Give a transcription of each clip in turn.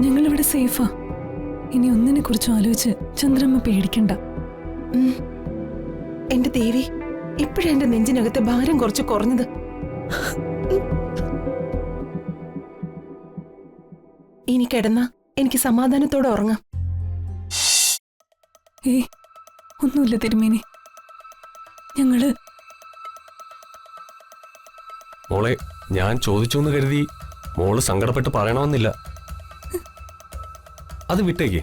ഞങ്ങളിവിടെ സേഫാ. ഇനി ഒന്നിനെ കുറിച്ചും ആലോചിച്ച് ചന്ദ്രമ്മ പേടിക്കണ്ട. എന്റെ ദേവി, ഇപ്പോഴാ എന്റെ നെഞ്ചിനകത്തെ ഭാരം കുറച്ച് കുറഞ്ഞത്. ഇനി കിടന്ന എനിക്ക് സമാധാനത്തോടെ ഉറങ്ങാം. ഒന്നുമില്ല തിരുമേനി. ഞങ്ങള് മോളെ, ഞാൻ ചോദിച്ചു എന്ന് കരുതി മോള് സങ്കടപ്പെട്ട് പറയണമെന്നില്ല. അത് വിട്ടേക്ക്.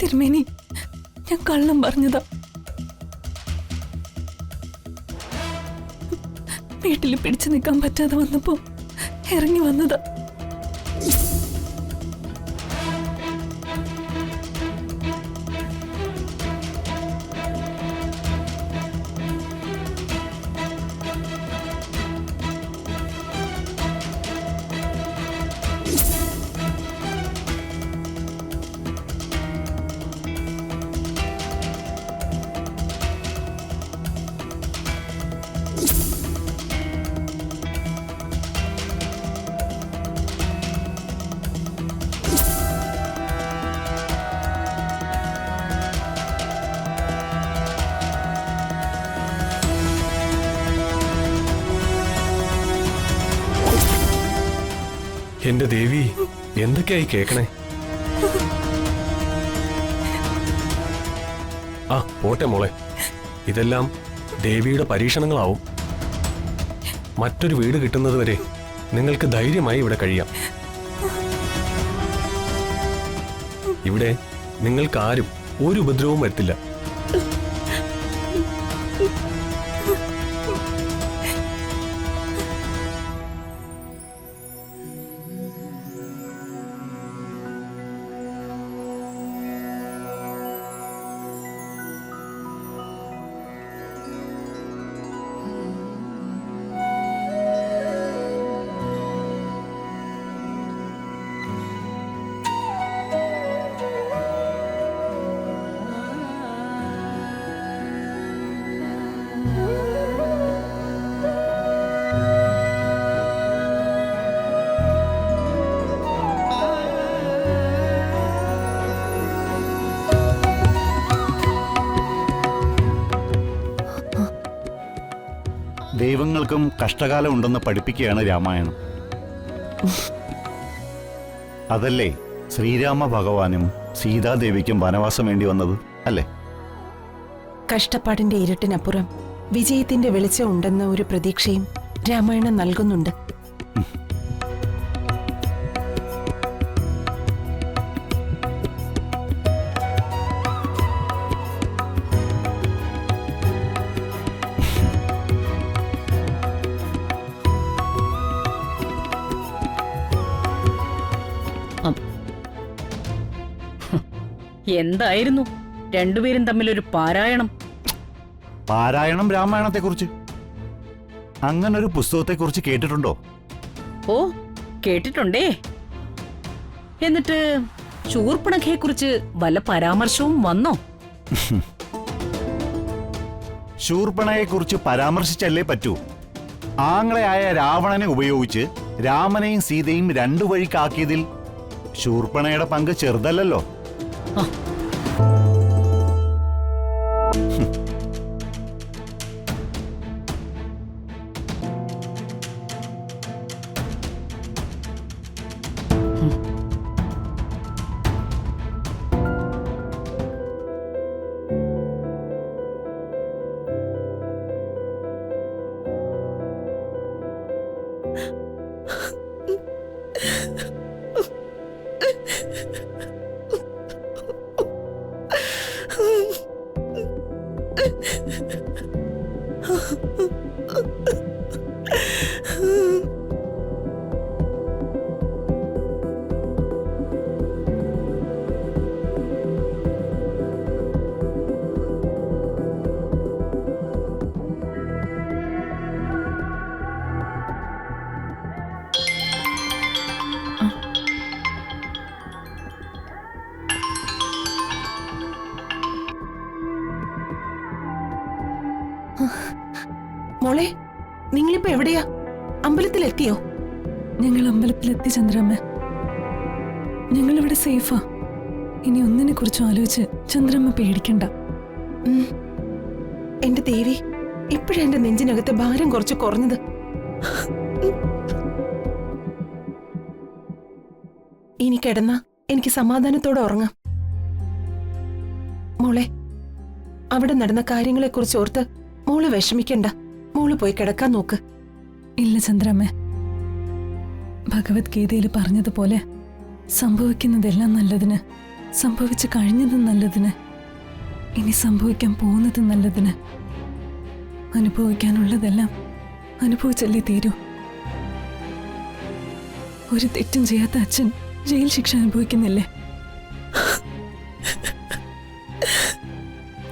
തിരുമേനി, ഞാൻ കള്ളം പറഞ്ഞതാ. വീട്ടിൽ പിടിച്ചു നിൽക്കാൻ പറ്റാതെ വന്നപ്പോ ഇറങ്ങി വന്നതാ. എന്റെ ദേവി, എന്തൊക്കെയായി കേക്കണേ? ആ പോട്ടെ മോളെ, ഇതെല്ലാം ദേവിയുടെ പരീക്ഷണങ്ങളാവും. മറ്റൊരു വീട് കിട്ടുന്നത് വരെ നിങ്ങൾക്ക് ധൈര്യമായി ഇവിടെ കഴിയാം. ഇവിടെ നിങ്ങൾക്കാരും ഒരു ഉപദ്രവവും വരുത്തില്ല. ദൈവങ്ങൾക്കും കഷ്ടകാലം ഉണ്ടെന്ന് പഠിപ്പിക്കുകയാണ് രാമായണം. അതല്ലേ ശ്രീരാമ ഭഗവാനും സീതാദേവിക്കും വനവാസം വേണ്ടി വന്നത്, അല്ലേ? കഷ്ടപ്പാടിന്റെ ഇരുട്ടിനപ്പുറം വിജയത്തിന്റെ വെളിച്ചം ഉണ്ടെന്ന ഒരു പ്രതീക്ഷയും രാമായണം നൽകുന്നുണ്ട്. എന്തായിരുന്നു രണ്ടുപേരും തമ്മിലൊരു പാരായണം? പാരായണം രാമായണത്തെക്കുറിച്ച്? അങ്ങനൊരു പുസ്തകത്തെക്കുറിച്ച് കേട്ടിട്ടുണ്ടോ? ഓ, കേട്ടിട്ടുണ്ടേ. എന്നിട്ട് ശൂർപ്പണഖയെക്കുറിച്ച് വല്ല പരാമർശവും വന്നോ? ശൂർപ്പണയെക്കുറിച്ച് പരാമർശിച്ചല്ലേ പറ്റൂ. ആങ്ങളെയായ രാവണനെ ഉപയോഗിച്ച് രാമനെയും സീതയും രണ്ടു വഴിക്കാക്കിയതിൽ ശൂർപ്പണയുടെ പങ്ക് ചെറുതല്ലോ. മോളെ, നിങ്ങളിപ്പോ എവിടെയാ? അമ്പലത്തിലെത്തിയോ? ഞങ്ങൾ അമ്പലത്തിലെത്തി ചന്ദ്രമ്മ. ഞങ്ങളിവിടെ സേഫാ. ഇനി ഒന്നിനെ കുറിച്ചും ആലോചിച്ച് ചന്ദ്രമ്മ പേടിക്കണ്ട. എന്റെ ദേവി, ഇപ്പോഴാ എന്റെ നെഞ്ചിനകത്തെ ഭാരം കുറച്ച് കുറഞ്ഞത്. ഇനി കിടന്നാ എനിക്ക് സമാധാനത്തോടെ ഉറങ്ങാം. മോളെ, അവിടെ നടന്ന കാര്യങ്ങളെക്കുറിച്ച് ഓർത്ത് മോള് വിഷമിക്കണ്ട. മോള് പോയി കിടക്കാൻ നോക്ക്. ഇല്ല ചന്ദ്രമ്മ, ഭഗവത്ഗീതയിൽ പറഞ്ഞതുപോലെ സംഭവിക്കുന്നതെല്ലാം നല്ലതിന്, സംഭവിച്ചു കഴിഞ്ഞതും നല്ലതിന്, ഇനി സംഭവിക്കാൻ പോകുന്നതും നല്ലതിന്. അനുഭവിക്കാനുള്ളതെല്ലാം അനുഭവിച്ചല്ലേ തീരൂ. ഒരു തെറ്റും ചെയ്യാത്ത അച്ഛൻ ജയിൽ ശിക്ഷ അനുഭവിക്കുന്നില്ലേ?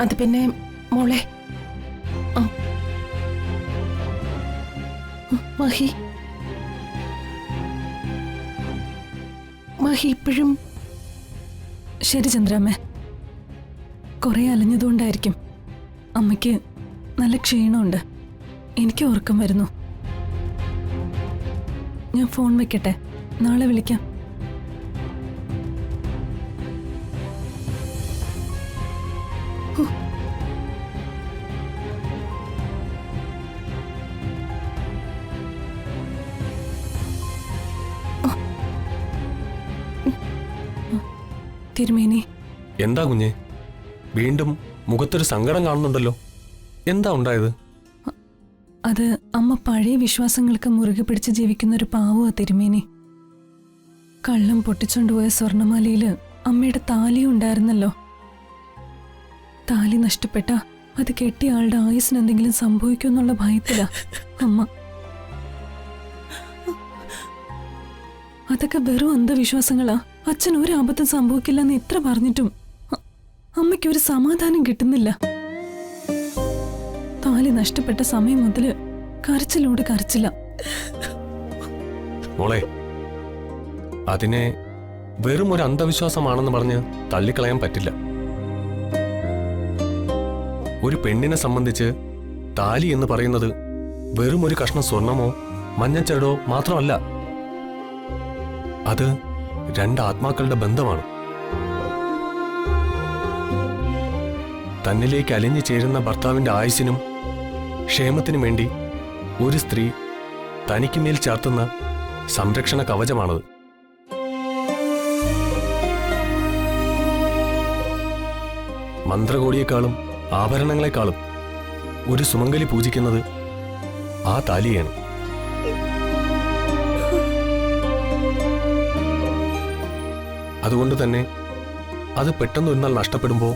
അത് പിന്നെ മോളെ, മഹി മഹി ഇപ്പോഴും ശരി ചന്ദ്രമ്മ, കുറെ അലഞ്ഞതുകൊണ്ടായിരിക്കും. അമ്മയ്ക്ക് നല്ല ക്ഷീണമുണ്ട്. എനിക്ക് ഉറക്കം വരുന്നു. ഞാൻ ഫോൺ വെക്കട്ടെ, നാളെ വിളിക്കാം. തിരുമേനി, എന്താ കുഞ്ഞെ, വീണ്ടും മുഖത്തൊരു സങ്കടം കാണുന്നുണ്ടല്ലോ. എന്താ ഉണ്ടായത്? അത് അമ്മ പഴയ വിശ്വാസങ്ങൾക്ക് മുറുകെ പിടിച്ച് ജീവിക്കുന്ന ഒരു പാവമാ തിരുമേനി. കള്ളം പൊട്ടിച്ചുകൊണ്ടുപോയ സ്വർണമാലയില് അമ്മയുടെ താലിയും ഉണ്ടായിരുന്നല്ലോ. താലി നഷ്ടപ്പെട്ട അത് കെട്ടിയ ആളുടെ ആയുസിന് എന്തെങ്കിലും സംഭവിക്കുമെന്നുള്ള ഭയത്തിലാ അമ്മ. അതൊക്കെ വെറും അന്ധവിശ്വാസങ്ങളാ. അച്ഛൻ ഒരു അബദ്ധം സംഭവിക്കില്ലെന്ന് എത്ര പറഞ്ഞിട്ടും അമ്മയ്ക്ക് ഒരു സമാധാനം കിട്ടുന്നില്ല. താലി നഷ്ടപ്പെട്ട സമയം മുതല് കരച്ചിലോട് കരച്ചില്ല. മോളെ, അതിനെ വെറും ഒരു അന്ധവിശ്വാസമാണെന്ന് പറഞ്ഞ് തള്ളിക്കളയാൻ പറ്റില്ല. ഒരു പെണ്ണിനെ സംബന്ധിച്ച് താലി എന്ന് പറയുന്നത് വെറും ഒരു കഷ്ണം സ്വർണമോ മഞ്ഞച്ചരടോ മാത്രമല്ല. അത് രണ്ട് ആത്മാക്കളുടെ ബന്ധമാണ്. തന്നിലേക്ക് അലിഞ്ഞു ചേരുന്ന ഭർത്താവിന്റെ ആയുസ്സിനും ക്ഷേമത്തിനും വേണ്ടി ഒരു സ്ത്രീ തനിക്ക് മേൽ ചാർത്തുന്ന സംരക്ഷണ കവചമാണത്. മന്ത്രകോടിയേക്കാളും ആഭരണങ്ങളെക്കാളും ഒരു സുമംഗലി പൂജിക്കുന്നത് ആ താലിയാണ്. അതുകൊണ്ട് തന്നെ അത് പെട്ടെന്ന് ഒരു നാൾ നഷ്ടപ്പെടുമ്പോൾ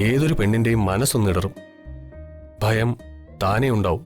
ഏതൊരു പെണ്ണിന്റെയും മനസ്സൊന്നിടറും, ഭയം താനേ ഉണ്ടാവും.